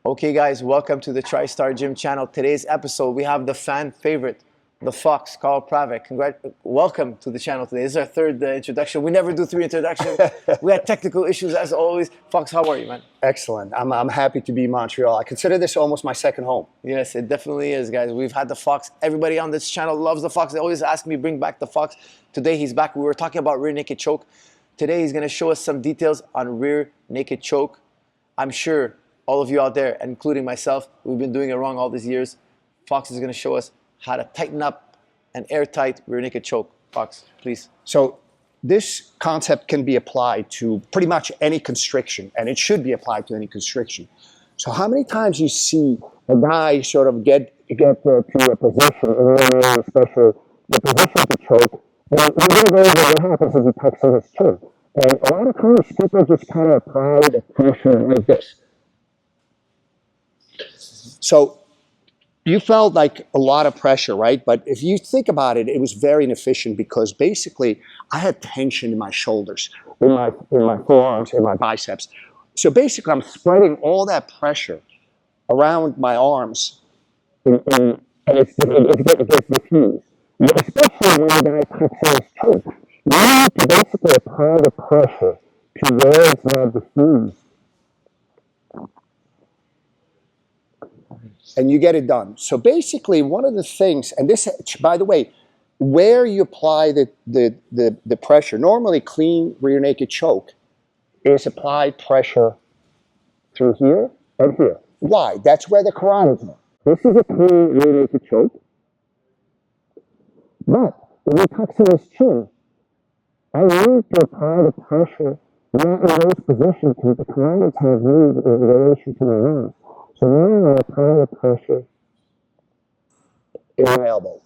Okay guys, welcome to the TriStar Gym channel. Today's episode, we have the fan favorite, the Fox, Karel Pravec. Welcome to the channel today. This is our third introduction. We never do 3 introductions. We had technical issues as always. Fox, how are you, man? Excellent. I'm happy to be in Montreal. I consider this almost my second home. Yes, it definitely is, guys. We've had the Fox. Everybody on this channel loves the Fox. They always ask me, bring back the Fox. Today he's back. We were talking about rear naked choke. Today he's going to show us some details on rear naked choke. I'm sure all of you out there, including myself, we've been doing it wrong all these years. Fox is going to show us how to tighten up an airtight rear naked choke. Fox, please. So this concept can be applied to pretty much any constriction, and it should be applied to any constriction. So how many times you see a guy sort of get to a position, especially the position to choke, and we're going to go over what happens if he tucks in his chin. And a lot of times people just kind of apply the pressure like this. So you felt like a lot of pressure, right? But if you think about it, it was very inefficient because basically I had tension in my shoulders, in my forearms, in my biceps. So basically I'm spreading all that pressure around my arms and it gets diffused. Especially when the guy tucks in his choke. You need to basically apply the pressure to where it's not diffused. And you get it done. So basically, one of the things, and this, by the way, where you apply the pressure, normally clean rear naked choke is applied pressure through here and here. Why? That's where the carotids are. This is a clean rear naked choke. But when he tucks in his chin, I need to apply the pressure not in those positions because the carotids have moved in relation to the arms. So now I apply the pressure in my elbow.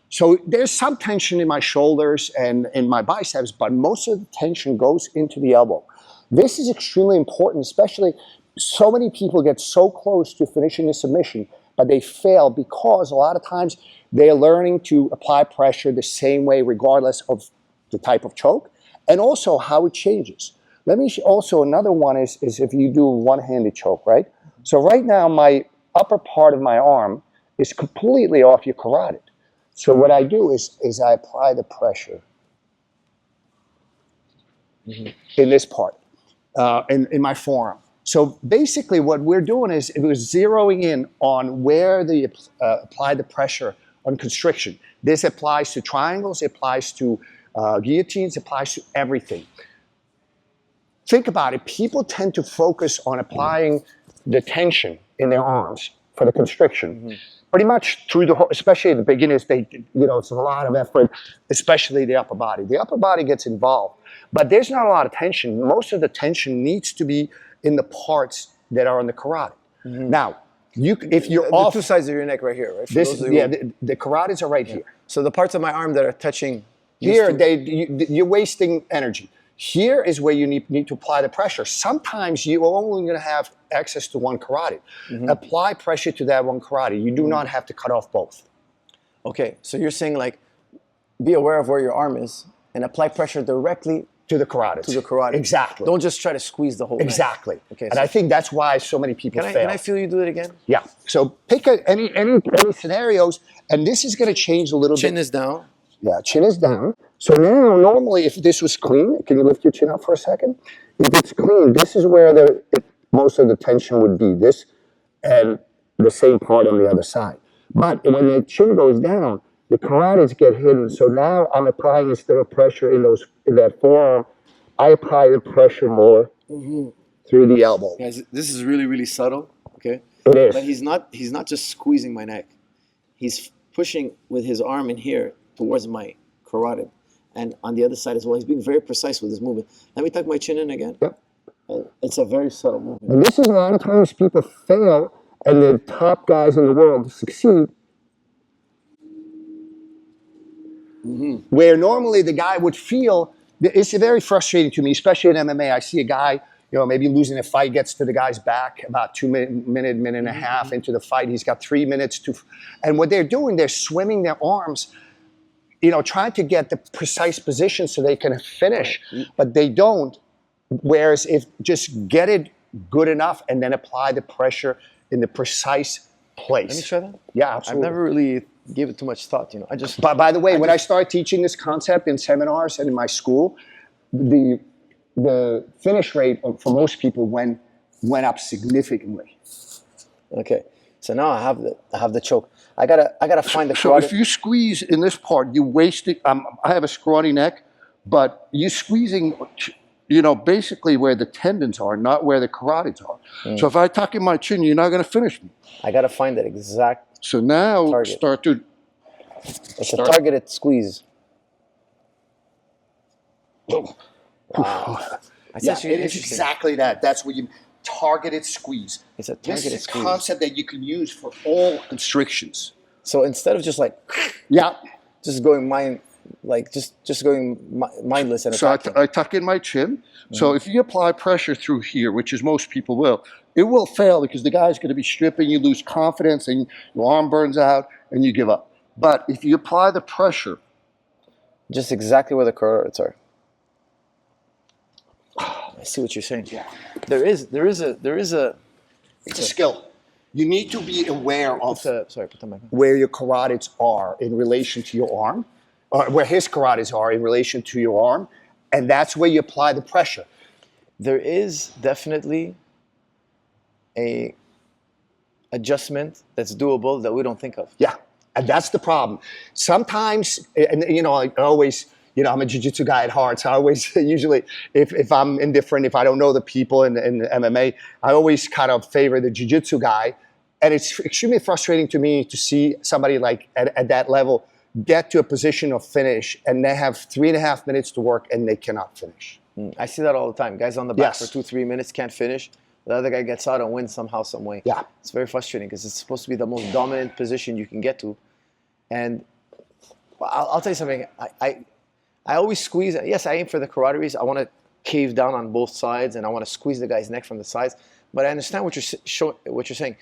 So there's some tension in my shoulders and in my biceps, but most of the tension goes into the elbow. This is extremely important, especially so many people get so close to finishing the submission, but they fail because a lot of times they're learning to apply pressure the same way regardless of the type of choke and also how it changes. Let me also, another one is if you do a one-handed choke, right? So right now, my upper part of my arm is completely off your carotid. So what I do is I apply the pressure in this part, in my forearm. So basically what we're doing is it was zeroing in on where they apply the pressure on constriction. This applies to triangles, it applies to guillotines, it applies to everything. Think about it. People tend to focus on applying the tension in their arms for the constriction. Pretty much through the whole, especially at the beginners, it's a lot of effort, especially the upper body. The upper body gets involved, but there's not a lot of tension. Most of the tension needs to be in the parts that are on the carotid. Now, if you're off... The two sides of your neck right here, right? The carotids are right here. So the parts of my arm that are touching... Here, you're wasting energy. Here is where you need to apply the pressure. Sometimes you're only going to have access to one carotid. Apply pressure to that one carotid. You do not have to cut off both. Okay, so you're saying like, be aware of where your arm is and apply pressure directly to the carotid. To the carotid. Exactly. Don't just try to squeeze the whole Exactly. neck. Okay. And I think that's why so many people fail. Can I feel you do it again? Yeah. So pick any scenarios, and this is going to change a little bit. Chin is down. Yeah, chin is down. So now, normally, if this was clean, can you lift your chin up for a second? If it's clean, this is where most of the tension would be, this and the same part on the other side. But when the chin goes down, the carotids get hidden. So now I'm applying, instead of pressure in that forearm, I apply the pressure more through the elbow. Guys, this is really, really subtle, okay? It is. But he's not just squeezing my neck. He's pushing with his arm in here towards my carotid. And on the other side as well. He's being very precise with his movement. Let me tuck my chin in again. Yep. It's a very subtle movement. And this is a lot of times people fail and the top guys in the world succeed. Where normally the guy would feel, it's very frustrating to me, especially in MMA. I see a guy, maybe losing a fight, gets to the guy's back about minute and a half into the fight. He's got 3 minutes to, and what they're doing, they're swimming their arms, trying to get the precise position so they can finish, but they don't. Whereas if just get it good enough and then apply the pressure in the precise place. Let me try that. Yeah, absolutely. I've never really gave it too much thought, you know. I just. By the way, when I started teaching this concept in seminars and in my school, the finish rate for most people went up significantly. Okay, so now I have the choke. I gotta find the So carotid. if you squeeze in this part, you waste it. I have a scrawny neck, but you're squeezing, you know, basically where the tendons are, not where the carotids are. So if I tuck in my chin, you're not going to finish me. I gotta find that exact. So now Target. start to. It's a targeted squeeze. Wow. That's Yeah, actually it is interesting. exactly that. That's what you targeted squeeze. It's a This targeted is a squeeze. concept that you can use for all constrictions. So instead of just like Yeah. just going mindless and So attacking. I tuck in my chin. So if you apply pressure through here, which is most people will, it will fail because the guy's going to be stripping, you lose confidence, and your arm burns out, and you give up. But if you apply the pressure, Just exactly where the carotids are. I see what you're saying. Yeah. There is a. it's a skill. You need to be aware of Sorry, put the mic on. where your carotids are in relation to your arm, or where his carotids are in relation to your arm, and that's where you apply the pressure. There is definitely a adjustment that's doable that we don't think of. Yeah, and that's the problem. Sometimes, and you know, I always, you know, I'm a jiu-jitsu guy at heart, so I always usually, if I'm indifferent, if I don't know the people in MMA, I always kind of favor the jiu-jitsu guy, and it's extremely frustrating to me to see somebody like at that level get to a position of finish, and they have 3.5 minutes to work, and they cannot finish. I see that all the time. Guys on the back Yes. for 2-3 minutes can't finish. The other guy gets out and wins somehow, some way. Yeah. It's very frustrating because it's supposed to be the most dominant position you can get to. And I'll tell you something. I always squeeze. Yes, I aim for the carotids. I want to cave down on both sides, and I want to squeeze the guy's neck from the sides. But I understand what you're saying.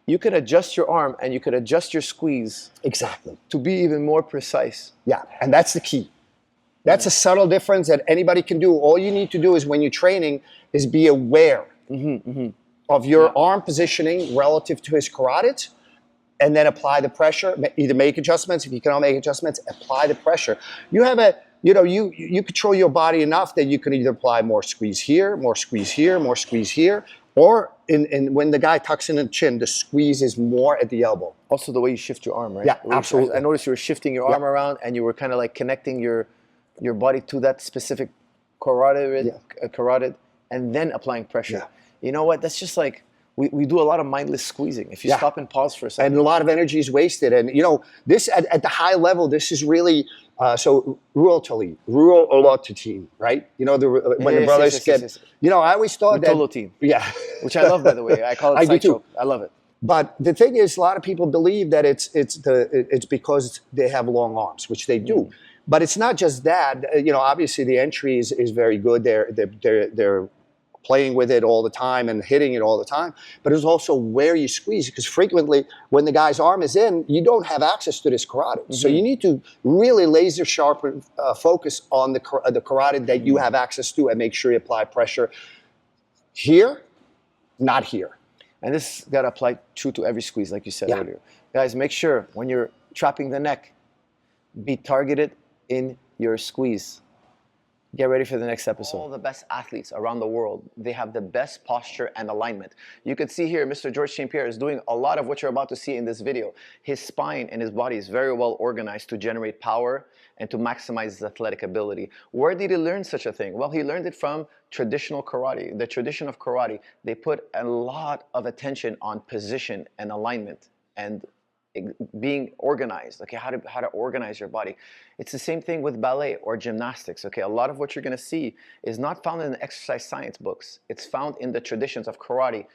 You could adjust your arm and you could adjust your squeeze Exactly. to be even more precise. Yeah, and that's the key. That's a subtle difference that anybody can do. All you need to do is when you're training is be aware of your arm positioning relative to his carotids, and then apply the pressure. Either make adjustments. If you cannot make adjustments, apply the pressure. You have you control your body enough that you can either apply more squeeze here, more squeeze here, more squeeze here, or when the guy tucks in the chin, the squeeze is more at the elbow. Also, the way you shift your arm, right? Yeah, The way you- absolutely. I noticed you were shifting your arm around, and you were kind of like connecting your body to that specific carotid, and then applying pressure. Yeah. You know what? That's just like we do a lot of mindless squeezing. If you stop and pause for a second. And a lot of energy is wasted. And you know, this at the high level, this is really so rural a lot to team, right? You know, when the brothers get. You know, I always thought that. Team. Yeah. Which I love, by the way. I call it I do side too. choke. I love it. But the thing is, a lot of people believe that it's because they have long arms, which they do. But it's not just that. You know, obviously the entry is very good. They're playing with it all the time and hitting it all the time. But it's also where you squeeze, because frequently when the guy's arm is in, you don't have access to this carotid. So you need to really laser sharpen focus on the carotid that you have access to, and make sure you apply pressure here, not here. And this got to apply true to every squeeze, like you said earlier. Guys, make sure when you're trapping the neck, be targeted in your squeeze. Get ready for the next episode. All the best athletes around the world, they have the best posture and alignment. You can see here, Mr. George St. Pierre is doing a lot of what you're about to see in this video. His spine and his body is very well organized to generate power and to maximize his athletic ability. Where did he learn such a thing? Well, he learned it from traditional karate. The tradition of karate, they put a lot of attention on position and alignment and being organized, okay, how to organize your body. It's the same thing with ballet or gymnastics, okay. A lot of what you're going to see is not found in the exercise science books. It's found in the traditions of karate,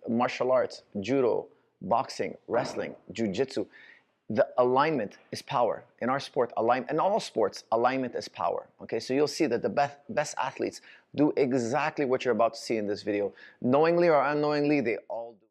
martial arts, judo, boxing, wrestling, jiu-jitsu. The alignment is power. In our sport, in all sports, alignment is power, okay. So you'll see that the best athletes do exactly what you're about to see in this video. Knowingly or unknowingly, they all do.